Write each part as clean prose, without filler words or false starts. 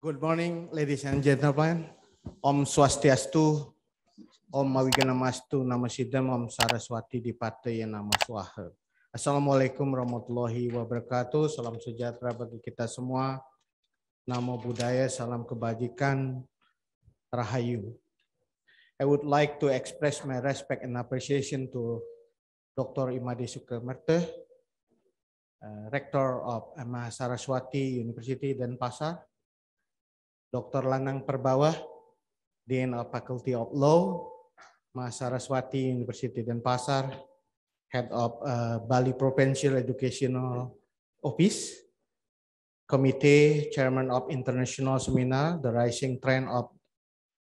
Good morning, ladies and gentlemen. Om Swastiastu, Om Mawiganamastu, Nama Siddham, Om Saraswati Dipataya Nama Swaha. Assalamualaikum warahmatullahi wabarakatuh. Salam sejahtera bagi kita semua. Namo Buddhaya, salam kebajikan, Rahayu. I would like to express my respect and appreciation to Dr. Imade Sukamerteh, Rector of Mahasaraswati University Denpasar, Dr. Lanang Perbawah, Dean of Faculty of Law, Mahasaraswati University Denpasar, Head of Bali Provincial Educational Office, Committee, Chairman of International Seminar, The Rising Trend of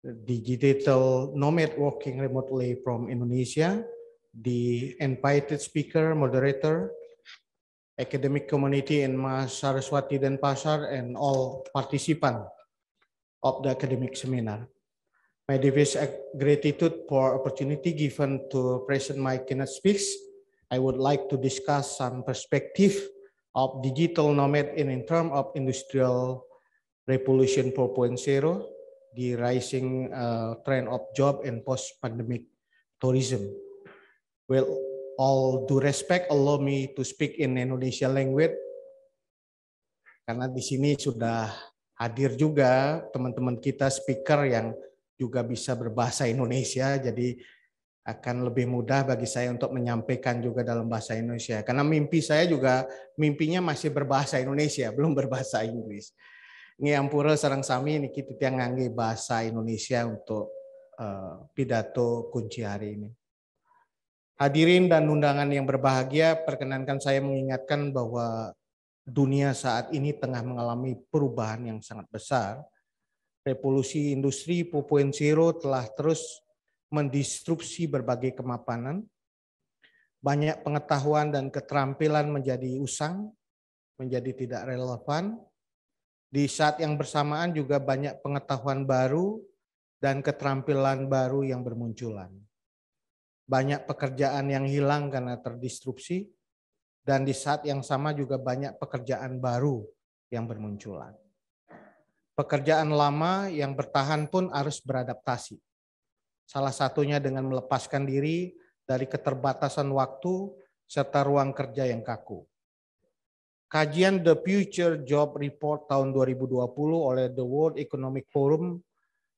Digital Nomad Working Remotely from Indonesia, the invited speaker, moderator, academic community in Mahasaraswati Denpasar, and all participants of the academic seminar. My deepest gratitude for opportunity given to present my keynote speech. I would like to discuss some perspective of digital nomad in terms of industrial revolution 4.0, the rising trend of job and post-pandemic tourism. With all due respect, allow me to speak in Indonesia language, karena di sini sudah hadir juga teman-teman kita speaker yang juga bisa berbahasa Indonesia, jadi akan lebih mudah bagi saya untuk menyampaikan juga dalam bahasa Indonesia. Karena mimpi saya juga, mimpinya masih berbahasa Indonesia, belum berbahasa Inggris. Ngampura sareng sami niki titiang ngangge bahasa Indonesia untuk pidato kunci hari ini. Hadirin dan undangan yang berbahagia, perkenankan saya mengingatkan bahwa dunia saat ini tengah mengalami perubahan yang sangat besar. Revolusi industri 4.0 telah terus mendisrupsi berbagai kemapanan. Banyak pengetahuan dan keterampilan menjadi usang, menjadi tidak relevan. Di saat yang bersamaan juga banyak pengetahuan baru dan keterampilan baru yang bermunculan. Banyak pekerjaan yang hilang karena terdisrupsi. Dan di saat yang sama juga banyak pekerjaan baru yang bermunculan. Pekerjaan lama yang bertahan pun harus beradaptasi. Salah satunya dengan melepaskan diri dari keterbatasan waktu serta ruang kerja yang kaku. Kajian The Future Job Report tahun 2020 oleh The World Economic Forum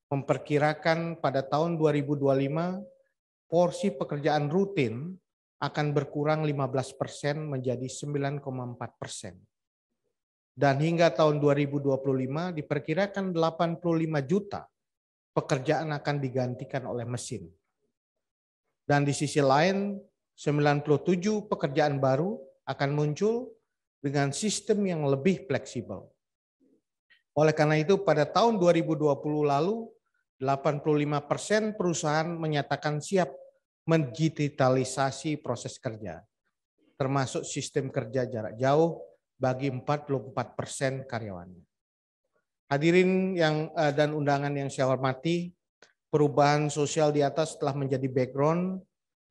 memperkirakan pada tahun 2025 porsi pekerjaan rutin akan berkurang 15% menjadi 9,4%. Dan hingga tahun 2025 diperkirakan 85 juta pekerjaan akan digantikan oleh mesin. Dan di sisi lain 97 pekerjaan baru akan muncul dengan sistem yang lebih fleksibel. Oleh karena itu pada tahun 2020 lalu 85% perusahaan menyatakan siap mendigitalisasi proses kerja, termasuk sistem kerja jarak jauh bagi 44% karyawannya. Hadirin dan undangan yang saya hormati, perubahan sosial di atas telah menjadi background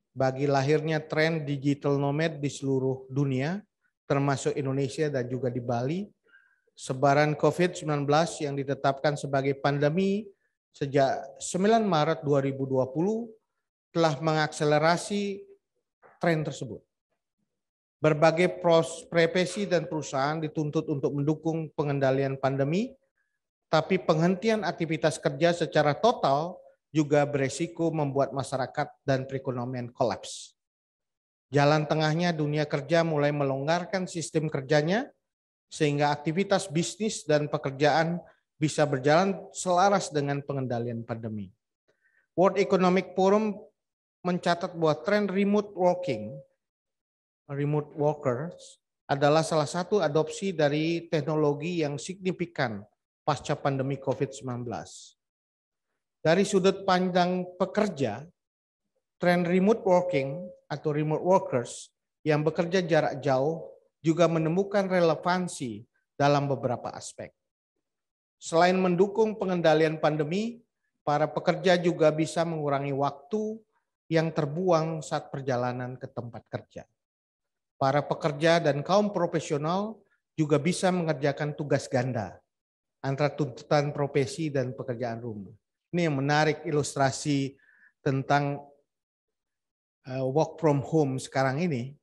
bagi lahirnya tren digital nomad di seluruh dunia, termasuk Indonesia dan juga di Bali. Sebaran COVID-19 yang ditetapkan sebagai pandemi sejak 9 Maret 2020 telah mengakselerasi tren tersebut. Berbagai profesi dan perusahaan dituntut untuk mendukung pengendalian pandemi, tapi penghentian aktivitas kerja secara total juga beresiko membuat masyarakat dan perekonomian kolaps. Jalan tengahnya dunia kerja mulai melonggarkan sistem kerjanya, sehingga aktivitas bisnis dan pekerjaan bisa berjalan selaras dengan pengendalian pandemi. World Economic Forum mencatat bahwa tren remote workers adalah salah satu adopsi dari teknologi yang signifikan pasca pandemi COVID-19. Dari sudut pandang pekerja, tren remote working atau remote workers yang bekerja jarak jauh juga menemukan relevansi dalam beberapa aspek. Selain mendukung pengendalian pandemi, para pekerja juga bisa mengurangi waktu yang terbuang saat perjalanan ke tempat kerja. Para pekerja dan kaum profesional juga bisa mengerjakan tugas ganda, antara tuntutan profesi dan pekerjaan rumah. Ini yang menarik ilustrasi tentang work from home sekarang ini,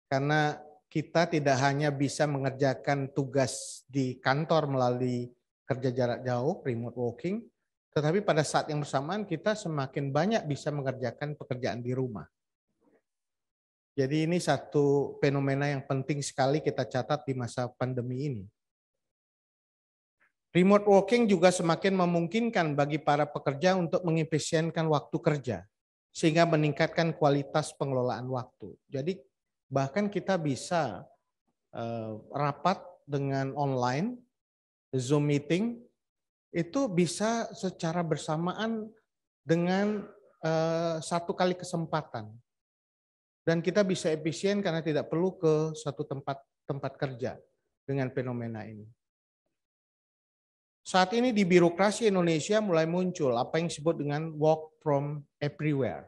karena kita tidak hanya bisa mengerjakan tugas di kantor melalui kerja jarak jauh, remote working, tetapi pada saat yang bersamaan kita semakin banyak bisa mengerjakan pekerjaan di rumah. Jadi ini satu fenomena yang penting sekali kita catat di masa pandemi ini. Remote working juga semakin memungkinkan bagi para pekerja untuk mengefisienkan waktu kerja, sehingga meningkatkan kualitas pengelolaan waktu. Jadi bahkan kita bisa rapat dengan online, Zoom meeting, itu bisa secara bersamaan dengan satu kali kesempatan. Dan kita bisa efisien karena tidak perlu ke satu tempat kerja dengan fenomena ini. Saat ini di birokrasi Indonesia mulai muncul apa yang disebut dengan work from everywhere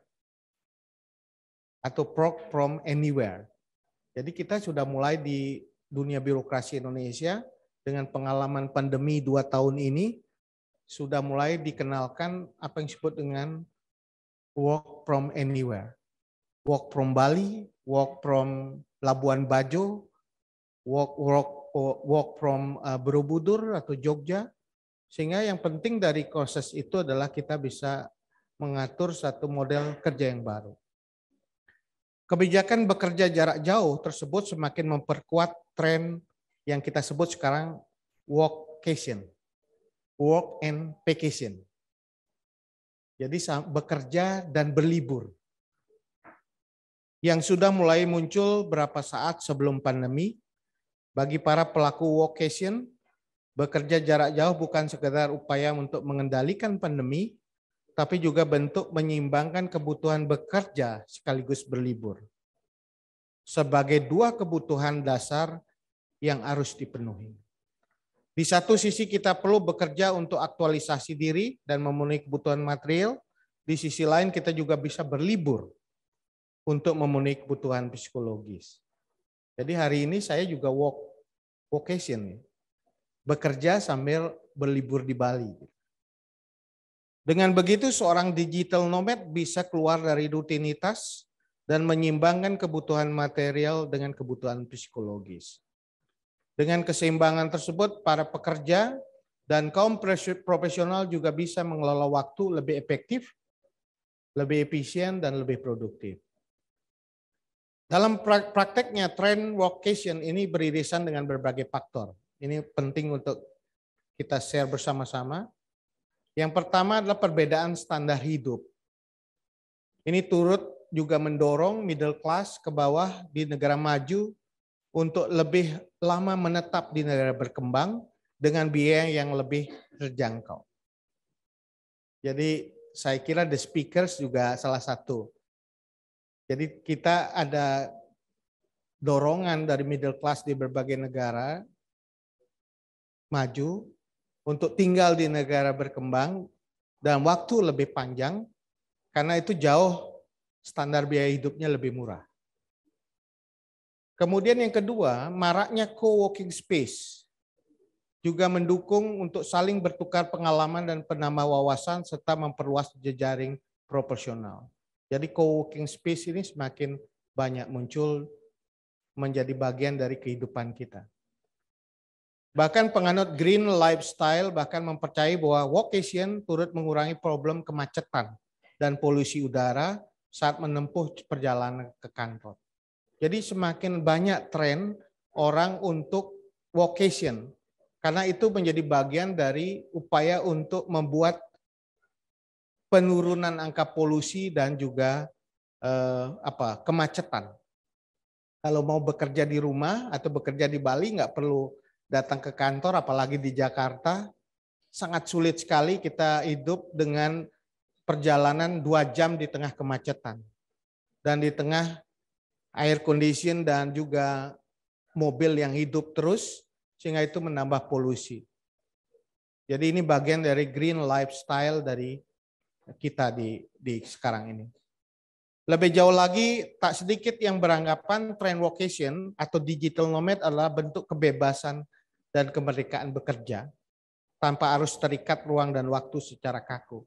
atau work from anywhere. Jadi kita sudah mulai di dunia birokrasi Indonesia dengan pengalaman pandemi 2 tahun ini sudah mulai dikenalkan apa yang disebut dengan work from anywhere. Work from Bali, work from Labuan Bajo, work from Borobudur atau Jogja. Sehingga yang penting dari proses itu adalah kita bisa mengatur satu model kerja yang baru. Kebijakan bekerja jarak jauh tersebut semakin memperkuat tren yang kita sebut sekarang workcation, work and vacation. Jadi bekerja dan berlibur. Yang sudah mulai muncul beberapa saat sebelum pandemi, bagi para pelaku workation, bekerja jarak jauh bukan sekedar upaya untuk mengendalikan pandemi, tapi juga bentuk menyeimbangkan kebutuhan bekerja sekaligus berlibur. Sebagai dua kebutuhan dasar yang harus dipenuhi. Di satu sisi kita perlu bekerja untuk aktualisasi diri dan memenuhi kebutuhan material, di sisi lain kita juga bisa berlibur untuk memenuhi kebutuhan psikologis. Jadi hari ini saya juga workation, bekerja sambil berlibur di Bali. Dengan begitu seorang digital nomad bisa keluar dari rutinitas dan menyimbangkan kebutuhan material dengan kebutuhan psikologis. Dengan keseimbangan tersebut, para pekerja dan kaum profesional juga bisa mengelola waktu lebih efektif, lebih efisien, dan lebih produktif. Dalam prakteknya, tren workation ini beririsan dengan berbagai faktor. Ini penting untuk kita share bersama-sama. Yang pertama adalah perbedaan standar hidup. Ini turut juga mendorong middle class ke bawah di negara maju untuk lebih lama menetap di negara berkembang dengan biaya yang lebih terjangkau. Jadi saya kira the speakers juga salah satu. Jadi kita ada dorongan dari middle class di berbagai negara maju untuk tinggal di negara berkembang dalam waktu lebih panjang karena itu jauh standar biaya hidupnya lebih murah. Kemudian yang kedua, maraknya co-working space juga mendukung untuk saling bertukar pengalaman dan penambah wawasan serta memperluas jejaring proporsional. Jadi co-working space ini semakin banyak muncul menjadi bagian dari kehidupan kita. Bahkan penganut green lifestyle bahkan mempercayai bahwa workation turut mengurangi problem kemacetan dan polusi udara saat menempuh perjalanan ke kantor. Jadi semakin banyak tren orang untuk workation karena itu menjadi bagian dari upaya untuk membuat penurunan angka polusi dan juga kemacetan. Kalau mau bekerja di rumah atau bekerja di Bali nggak perlu datang ke kantor, apalagi di Jakarta. Sangat sulit sekali kita hidup dengan perjalanan 2 jam di tengah kemacetan. Dan di tengah air condition dan juga mobil yang hidup terus, sehingga itu menambah polusi. Jadi ini bagian dari green lifestyle dari kita di sekarang ini. Lebih jauh lagi, tak sedikit yang beranggapan tren workation atau digital nomad adalah bentuk kebebasan dan kemerdekaan bekerja tanpa harus terikat ruang dan waktu secara kaku.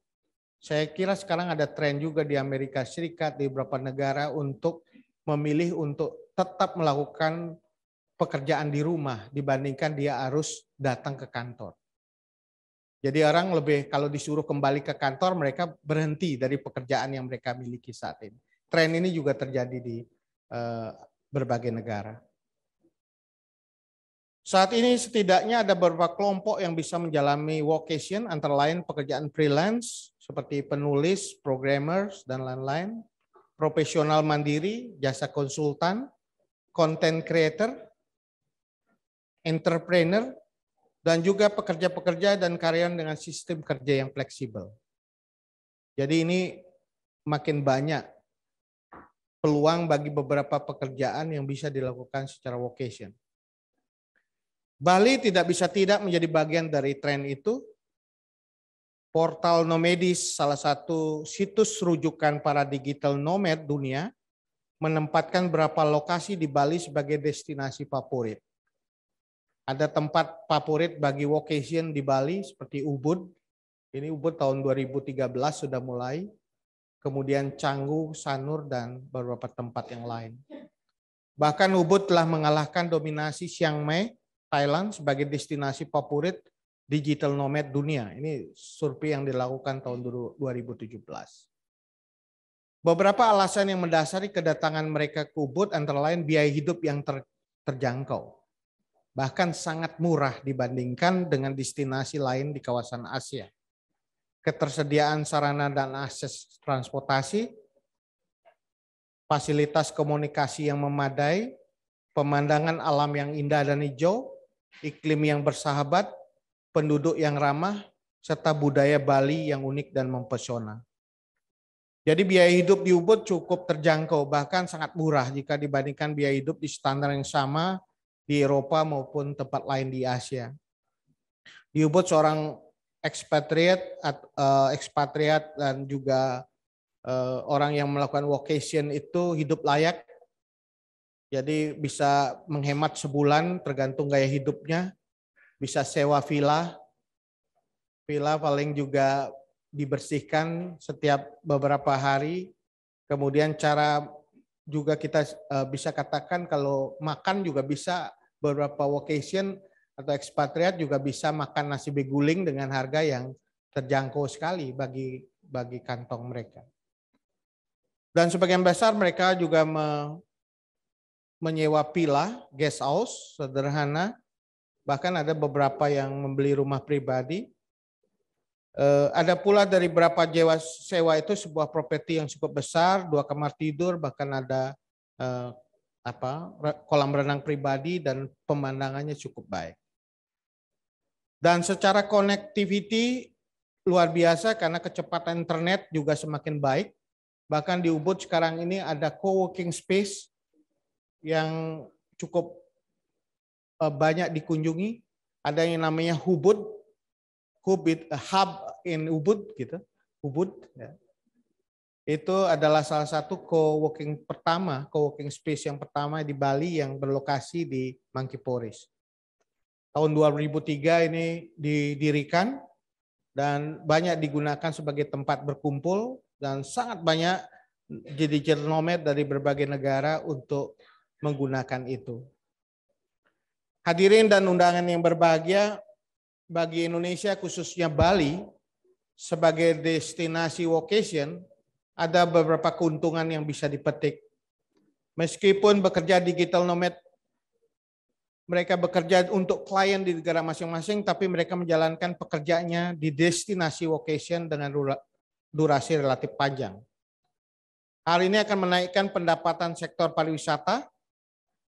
Saya kira sekarang ada tren juga di Amerika Serikat, di beberapa negara untuk memilih untuk tetap melakukan pekerjaan di rumah dibandingkan dia harus datang ke kantor. Jadi orang lebih kalau disuruh kembali ke kantor, mereka berhenti dari pekerjaan yang mereka miliki saat ini. Tren ini juga terjadi di berbagai negara. Saat ini setidaknya ada beberapa kelompok yang bisa menjalani vocation, antara lain pekerjaan freelance seperti penulis, programmers, dan lain-lain, profesional mandiri, jasa konsultan, content creator, entrepreneur, dan juga pekerja-pekerja dan karyawan dengan sistem kerja yang fleksibel. Jadi ini makin banyak peluang bagi beberapa pekerjaan yang bisa dilakukan secara vocation. Bali tidak bisa tidak menjadi bagian dari tren itu. Portal Nomadis, salah satu situs rujukan para digital nomad dunia, menempatkan beberapa lokasi di Bali sebagai destinasi favorit. Ada tempat favorit bagi vocation di Bali seperti Ubud. Ini Ubud tahun 2013 sudah mulai. Kemudian Canggu, Sanur, dan beberapa tempat yang lain. Bahkan Ubud telah mengalahkan dominasi Chiang Mai, Thailand sebagai destinasi favorit digital nomad dunia. Ini survei yang dilakukan tahun 2017. Beberapa alasan yang mendasari kedatangan mereka ke Ubud antara lain biaya hidup yang terjangkau. Bahkan sangat murah dibandingkan dengan destinasi lain di kawasan Asia. Ketersediaan sarana dan akses transportasi, fasilitas komunikasi yang memadai, pemandangan alam yang indah dan hijau, iklim yang bersahabat, penduduk yang ramah, serta budaya Bali yang unik dan mempesona. Jadi biaya hidup di Ubud cukup terjangkau, bahkan sangat murah jika dibandingkan biaya hidup di standar yang sama di Eropa maupun tempat lain di Asia. Di Ubud seorang ekspatriat dan juga orang yang melakukan vocation itu hidup layak. Jadi bisa menghemat sebulan tergantung gaya hidupnya. Bisa sewa villa. Villa paling juga dibersihkan setiap beberapa hari. Kemudian cara juga kita bisa katakan kalau makan juga bisa beberapa vocation atau ekspatriat juga bisa makan nasi beguling dengan harga yang terjangkau sekali bagi kantong mereka. Dan sebagian besar mereka juga menyewa villa, guest house sederhana, bahkan ada beberapa yang membeli rumah pribadi. Ada pula dari beberapa sewa itu sebuah properti yang cukup besar, 2 kamar tidur, bahkan ada kolam renang pribadi dan pemandangannya cukup baik. Dan secara connectivity luar biasa karena kecepatan internet juga semakin baik. Bahkan di Ubud sekarang ini ada co-working space yang cukup banyak dikunjungi. Ada yang namanya Hub in Ubud gitu. Ubud ya. Itu adalah salah satu co-working space yang pertama di Bali yang berlokasi di Mangkiporis. Tahun 2003 ini didirikan dan banyak digunakan sebagai tempat berkumpul dan sangat banyak digital nomad dari berbagai negara untuk menggunakan itu. Hadirin dan undangan yang berbahagia, bagi Indonesia khususnya Bali sebagai destinasi vocation ada beberapa keuntungan yang bisa dipetik. Meskipun bekerja digital nomad, mereka bekerja untuk klien di negara masing-masing, tapi mereka menjalankan pekerjaannya di destinasi vocation dengan durasi relatif panjang. Hal ini akan menaikkan pendapatan sektor pariwisata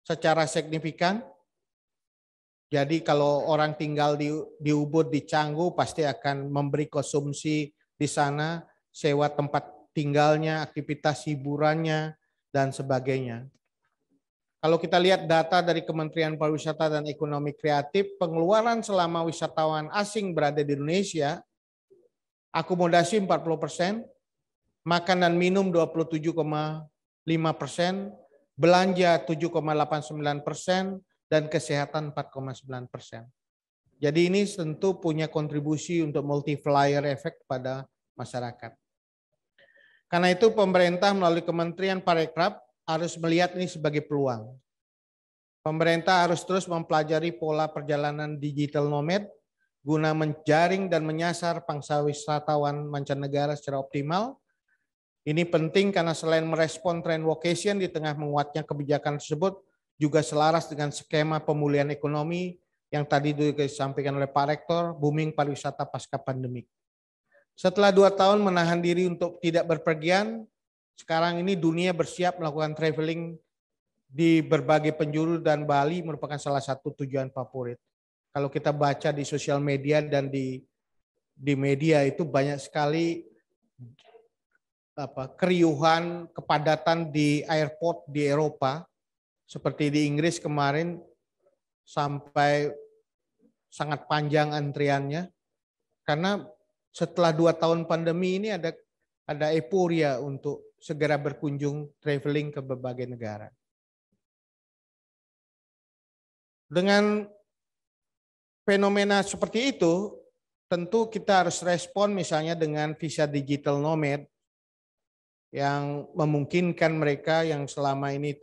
secara signifikan. Jadi kalau orang tinggal di Ubud, di Canggu, pasti akan memberi konsumsi di sana, sewa tempat tinggalnya, aktivitas hiburannya, dan sebagainya. Kalau kita lihat data dari Kementerian Pariwisata dan Ekonomi Kreatif, pengeluaran selama wisatawan asing berada di Indonesia, akomodasi 40%, makan dan minum 27,5%, belanja 7,89%, dan kesehatan 4,9%. Jadi ini tentu punya kontribusi untuk multiplier effect pada masyarakat. Karena itu pemerintah melalui Kementerian Parekraf harus melihat ini sebagai peluang. Pemerintah harus terus mempelajari pola perjalanan digital nomad guna menjaring dan menyasar pangsa wisatawan mancanegara secara optimal. Ini penting karena selain merespon tren workation di tengah menguatnya kebijakan tersebut, juga selaras dengan skema pemulihan ekonomi yang tadi disampaikan oleh Pak Rektor, booming pariwisata pasca pandemik. Setelah 2 tahun menahan diri untuk tidak berpergian, sekarang ini dunia bersiap melakukan traveling di berbagai penjuru dan Bali merupakan salah satu tujuan favorit. Kalau kita baca di sosial media dan di media itu banyak sekali keriuhan, kepadatan di airport di Eropa, seperti di Inggris kemarin sampai sangat panjang antriannya, karena setelah 2 tahun pandemi ini ada euforia untuk segera berkunjung traveling ke berbagai negara. Dengan fenomena seperti itu, tentu kita harus respon misalnya dengan visa digital nomad yang memungkinkan mereka yang selama ini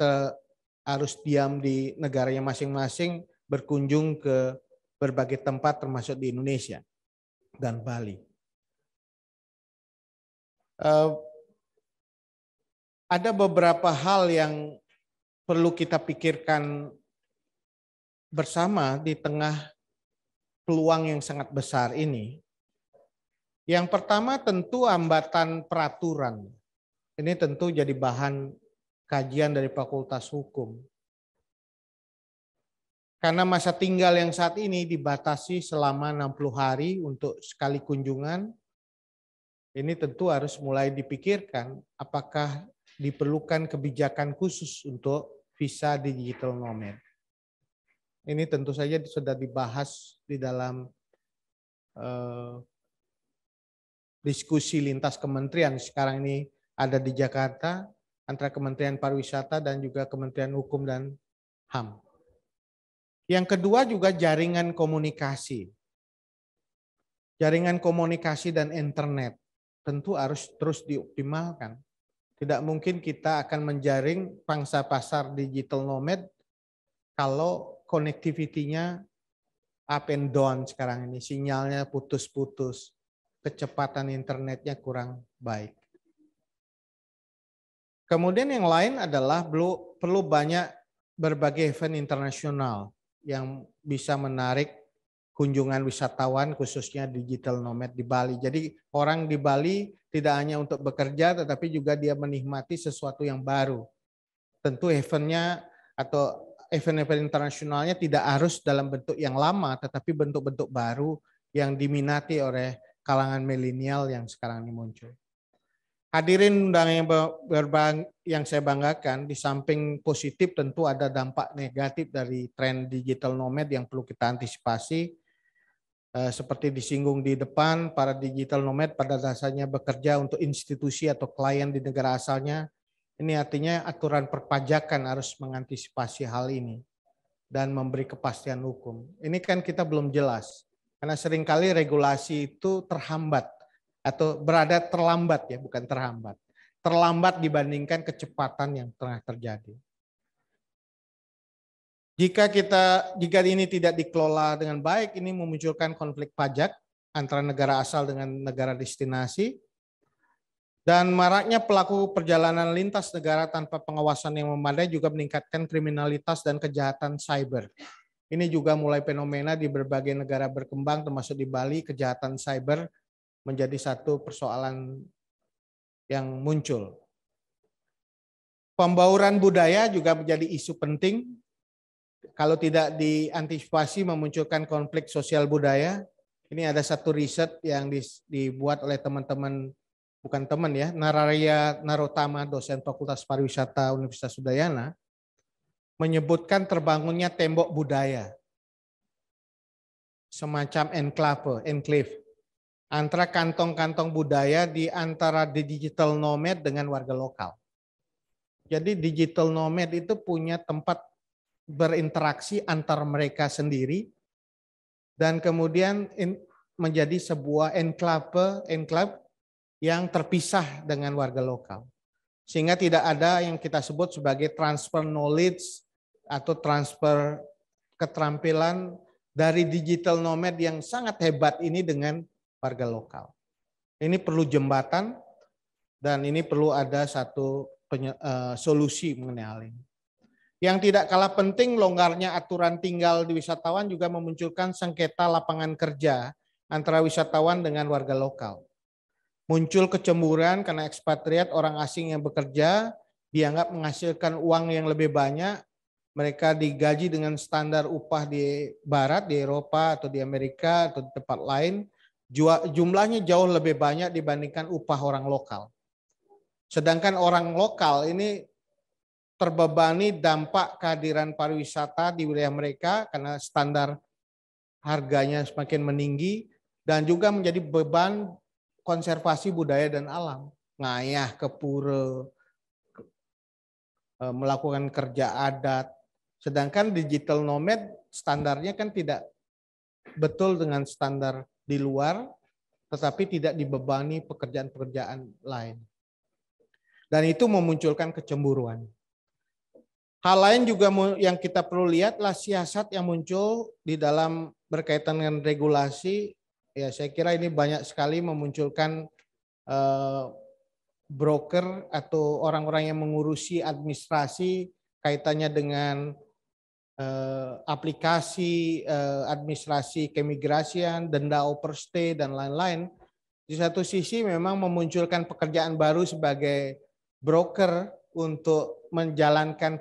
harus diam di negaranya masing-masing berkunjung ke berbagai tempat termasuk di Indonesia dan Bali. Ada beberapa hal yang perlu kita pikirkan bersama di tengah peluang yang sangat besar ini. Yang pertama tentu hambatan peraturan. Ini tentu jadi bahan kajian dari Fakultas Hukum. Karena masa tinggal yang saat ini dibatasi selama 60 hari untuk sekali kunjungan, ini tentu harus mulai dipikirkan apakah diperlukan kebijakan khusus untuk visa digital nomad. Ini tentu saja sudah dibahas di dalam diskusi lintas kementerian. Sekarang ini ada di Jakarta antara Kementerian Pariwisata dan juga Kementerian Hukum dan HAM. Yang kedua juga jaringan komunikasi. Jaringan komunikasi dan internet tentu harus terus dioptimalkan. Tidak mungkin kita akan menjaring pangsa pasar digital nomad kalau connectivity-nya up and down sekarang ini. Sinyalnya putus-putus, kecepatan internetnya kurang baik. Kemudian yang lain adalah perlu banyak berbagai event internasional yang bisa menarik kunjungan wisatawan khususnya digital nomad di Bali. Jadi orang di Bali tidak hanya untuk bekerja tetapi juga dia menikmati sesuatu yang baru. Tentu eventnya atau event-event internasionalnya tidak harus dalam bentuk yang lama tetapi bentuk-bentuk baru yang diminati oleh kalangan milenial yang sekarang ini muncul. Hadirin undangan yang saya banggakan, di samping positif tentu ada dampak negatif dari tren digital nomad yang perlu kita antisipasi. Seperti disinggung di depan, para digital nomad pada dasarnya bekerja untuk institusi atau klien di negara asalnya. Ini artinya aturan perpajakan harus mengantisipasi hal ini dan memberi kepastian hukum. Ini kan kita belum jelas, karena seringkali regulasi itu terhambat atau berada terlambat ya, bukan terhambat. Terlambat dibandingkan kecepatan yang tengah terjadi. Jika ini tidak dikelola dengan baik, ini memunculkan konflik pajak antara negara asal dengan negara destinasi, dan maraknya pelaku perjalanan lintas negara tanpa pengawasan yang memadai juga meningkatkan kriminalitas dan kejahatan cyber. Ini juga mulai fenomena di berbagai negara berkembang, termasuk di Bali, kejahatan cyber menjadi satu persoalan yang muncul. Pembauran budaya juga menjadi isu penting. Kalau tidak diantisipasi memunculkan konflik sosial budaya. Ini ada satu riset yang dibuat oleh teman-teman, bukan teman ya, Nararya Narotama, dosen Fakultas Pariwisata Universitas Udayana, menyebutkan terbangunnya tembok budaya. Semacam enclave, antara kantong-kantong budaya di antara digital nomad dengan warga lokal. Jadi digital nomad itu punya tempat berinteraksi antar mereka sendiri dan kemudian menjadi sebuah enklave yang terpisah dengan warga lokal. Sehingga tidak ada yang kita sebut sebagai transfer knowledge atau transfer keterampilan dari digital nomad yang sangat hebat ini dengan warga lokal. Ini perlu jembatan dan ini perlu ada satu solusi mengenai hal ini. Yang tidak kalah penting, longgarnya aturan tinggal di wisatawan juga memunculkan sengketa lapangan kerja antara wisatawan dengan warga lokal. Muncul kecemburuan karena ekspatriat orang asing yang bekerja dianggap menghasilkan uang yang lebih banyak. Mereka digaji dengan standar upah di Barat, di Eropa atau di Amerika atau di tempat lain. Jumlahnya jauh lebih banyak dibandingkan upah orang lokal. Sedangkan orang lokal ini terbebani dampak kehadiran pariwisata di wilayah mereka karena standar harganya semakin meninggi dan juga menjadi beban konservasi budaya dan alam. Ngayah ke pura, melakukan kerja adat. Sedangkan digital nomad standarnya kan tidak betul dengan standar di luar, tetapi tidak dibebani pekerjaan-pekerjaan lain. Dan itu memunculkan kecemburuan. Hal lain juga yang kita perlu lihatlah siasat yang muncul di dalam berkaitan dengan regulasi. Ya, saya kira ini banyak sekali memunculkan broker atau orang-orang yang mengurusi administrasi kaitannya dengan aplikasi administrasi keimigrasian, denda overstay dan lain-lain. Di satu sisi memang memunculkan pekerjaan baru sebagai broker untuk menjalankan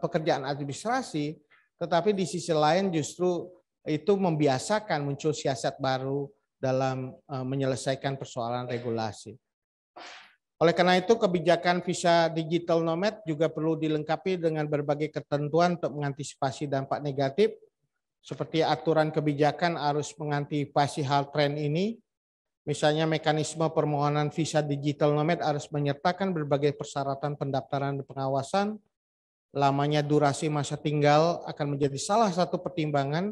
pekerjaan administrasi, tetapi di sisi lain justru itu membiasakan muncul siasat baru dalam menyelesaikan persoalan regulasi. Oleh karena itu, kebijakan visa digital nomad juga perlu dilengkapi dengan berbagai ketentuan untuk mengantisipasi dampak negatif, seperti aturan kebijakan harus mengantisipasi hal tren ini. Misalnya mekanisme permohonan visa digital nomad harus menyertakan berbagai persyaratan pendaftaran dan pengawasan. Lamanya durasi masa tinggal akan menjadi salah satu pertimbangan,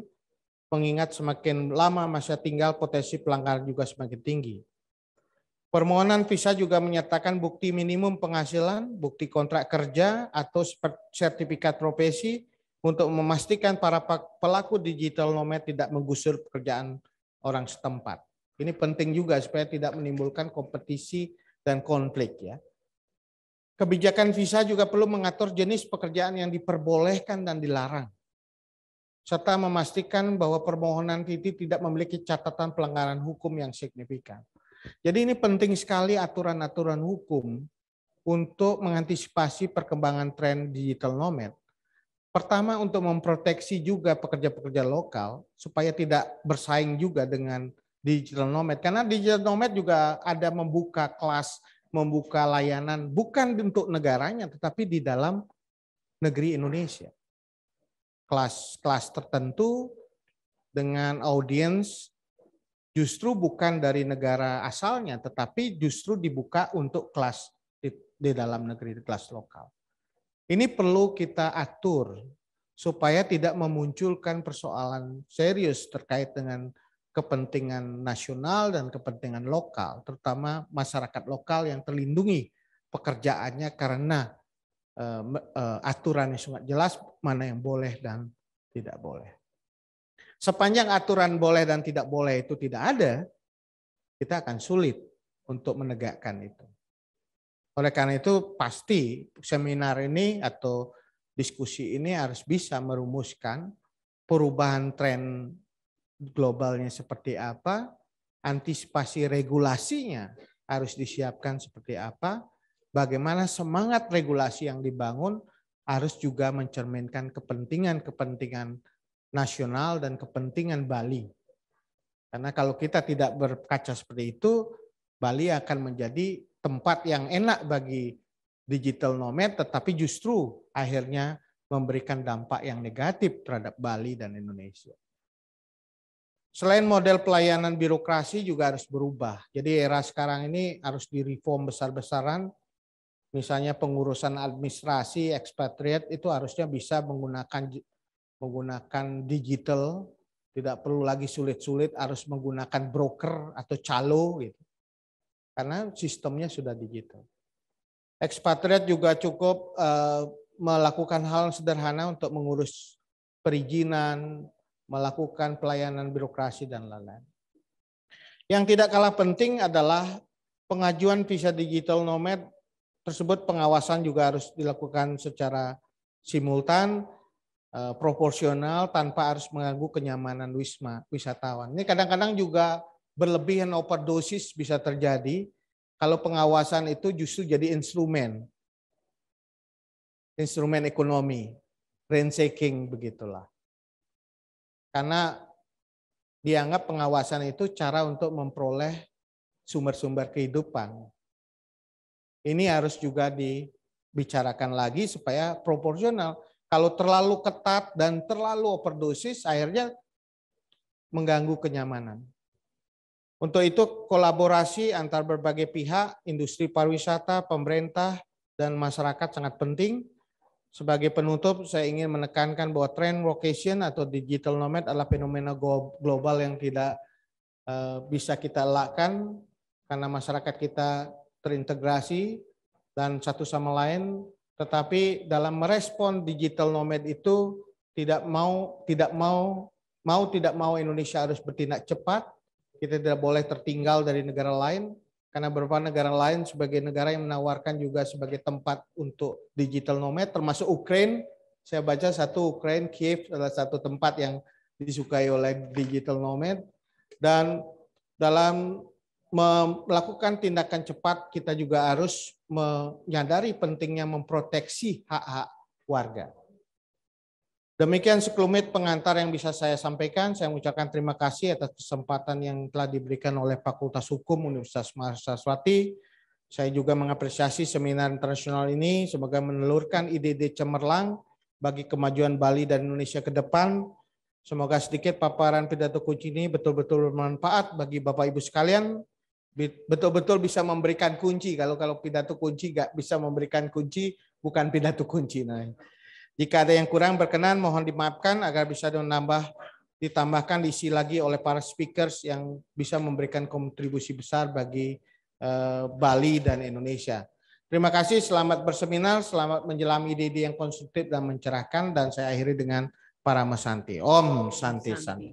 mengingat semakin lama masa tinggal potensi pelanggaran juga semakin tinggi. Permohonan visa juga menyertakan bukti minimum penghasilan, bukti kontrak kerja, atau sertifikat profesi untuk memastikan para pelaku digital nomad tidak menggusur pekerjaan orang setempat. Ini penting juga supaya tidak menimbulkan kompetisi dan konflik ya. Kebijakan visa juga perlu mengatur jenis pekerjaan yang diperbolehkan dan dilarang, serta memastikan bahwa permohonan itu tidak memiliki catatan pelanggaran hukum yang signifikan. Jadi ini penting sekali aturan-aturan hukum untuk mengantisipasi perkembangan tren digital nomad. Pertama, untuk memproteksi juga pekerja-pekerja lokal supaya tidak bersaing juga dengan digital nomad. Karena digital nomad juga ada membuka kelas, membuka layanan bukan untuk negaranya tetapi di dalam negeri Indonesia. Kelas-kelas tertentu dengan audiens justru bukan dari negara asalnya tetapi justru dibuka untuk kelas di dalam negeri, kelas lokal. Ini perlu kita atur supaya tidak memunculkan persoalan serius terkait dengan kepentingan nasional dan kepentingan lokal, terutama masyarakat lokal yang terlindungi pekerjaannya karena aturan yang sangat jelas mana yang boleh dan tidak boleh. Sepanjang aturan boleh dan tidak boleh itu tidak ada, kita akan sulit untuk menegakkan itu. Oleh karena itu pasti seminar ini atau diskusi ini harus bisa merumuskan perubahan tren globalnya seperti apa, antisipasi regulasinya harus disiapkan seperti apa, bagaimana semangat regulasi yang dibangun harus juga mencerminkan kepentingan-kepentingan nasional dan kepentingan Bali. Karena kalau kita tidak berkaca seperti itu, Bali akan menjadi tempat yang enak bagi digital nomad, tetapi justru akhirnya memberikan dampak yang negatif terhadap Bali dan Indonesia. Selain model pelayanan birokrasi juga harus berubah. Jadi era sekarang ini harus direform besar-besaran. Misalnya pengurusan administrasi ekspatriat itu harusnya bisa menggunakan digital Tidak perlu lagi sulit-sulit harus menggunakan broker atau calo gitu. Karena sistemnya sudah digital. Ekspatriat juga cukup melakukan hal sederhana untuk mengurus perizinan, melakukan pelayanan birokrasi dan lain-lain. Yang tidak kalah penting adalah pengajuan visa digital nomad tersebut, pengawasan juga harus dilakukan secara simultan, proporsional, tanpa harus mengganggu kenyamanan wisatawan. Ini kadang-kadang juga berlebihan overdosis bisa terjadi kalau pengawasan itu justru jadi instrumen ekonomi, rent-seeking begitulah. Karena dianggap pengawasan itu cara untuk memperoleh sumber-sumber kehidupan. Ini harus juga dibicarakan lagi supaya proporsional. Kalau terlalu ketat dan terlalu overdosis, akhirnya mengganggu kenyamanan. Untuk itu kolaborasi antar berbagai pihak, industri pariwisata, pemerintah, dan masyarakat sangat penting. Sebagai penutup, saya ingin menekankan bahwa tren workation atau digital nomad adalah fenomena global yang tidak bisa kita elakkan karena masyarakat kita terintegrasi dan satu sama lain. Tetapi dalam merespon digital nomad itu tidak mau Indonesia harus bertindak cepat. Kita tidak boleh tertinggal dari negara lain karena beberapa negara lain sebagai negara yang menawarkan juga sebagai tempat untuk digital nomad, termasuk Ukraina. Saya baca Ukraina, Kiev adalah satu tempat yang disukai oleh digital nomad. Dan dalam melakukan tindakan cepat, kita juga harus menyadari pentingnya memproteksi hak-hak warga. Demikian sekelumit pengantar yang bisa saya sampaikan. Saya mengucapkan terima kasih atas kesempatan yang telah diberikan oleh Fakultas Hukum Universitas Mahasiswati. Saya juga mengapresiasi seminar internasional ini. Semoga menelurkan ide-ide cemerlang bagi kemajuan Bali dan Indonesia ke depan. Semoga sedikit paparan pidato kunci ini betul-betul bermanfaat bagi Bapak Ibu sekalian. Betul-betul bisa memberikan kunci. Kalau pidato kunci nggak bisa memberikan kunci, bukan pidato kunci. Nah, jika ada yang kurang berkenan, mohon dimaafkan agar bisa ditambahkan diisi lagi oleh para speakers yang bisa memberikan kontribusi besar bagi Bali dan Indonesia. Terima kasih, selamat berseminar, selamat menjelami ide-ide yang konstruktif dan mencerahkan, dan saya akhiri dengan para Santi. Om Santi Santi.